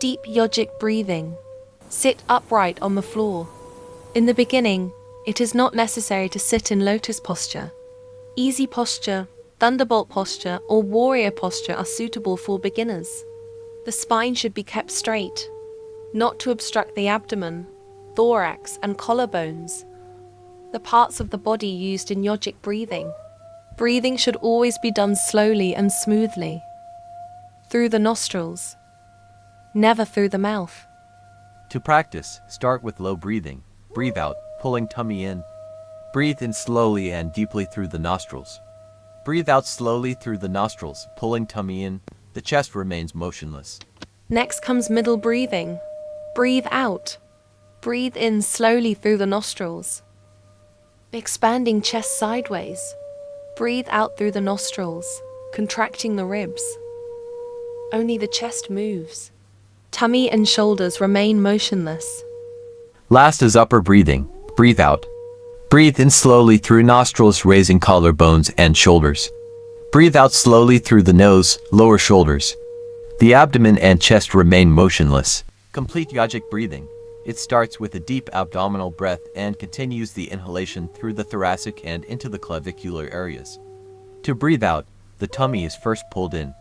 Deep yogic breathing. Sit upright on the floor. In the beginning, it is not necessary to sit in lotus posture. Easy posture, Thunderbolt posture, or warrior posture are suitable for beginners. The spine should be kept straight, not to obstruct the abdomen, thorax, and collarbones, the parts of the body used in yogic breathing. Breathing should always be done slowly and smoothly, through the nostrils, never through the mouth. To practice, start with low breathing. Breathe out, pulling tummy in. Breathe in slowly and deeply through the nostrils. Breathe out slowly through the nostrils, pulling tummy in. The chest remains motionless. Next comes middle breathing. Breathe out. Breathe in slowly through the nostrils, expanding chest sideways. Breathe out through the nostrils, contracting the ribs. Only the chest moves. Tummy and shoulders remain motionless. Last is upper breathing. Breathe out. Breathe in slowly through nostrils, raising collarbones and shoulders. Breathe out slowly through the nose, lower shoulders. The abdomen and chest remain motionless. Complete yogic breathing. It starts with a deep abdominal breath and continues the inhalation through the thoracic and into the clavicular areas. To breathe out, the tummy is first pulled in.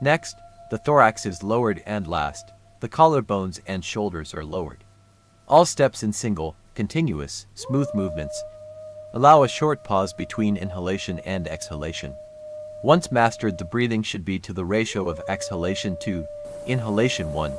Next, the thorax is lowered, and last, the collarbones and shoulders are lowered. All steps in single, continuous, smooth movements. Allow a short pause between inhalation and exhalation. Once mastered, the breathing should be to the ratio of exhalation to inhalation 1.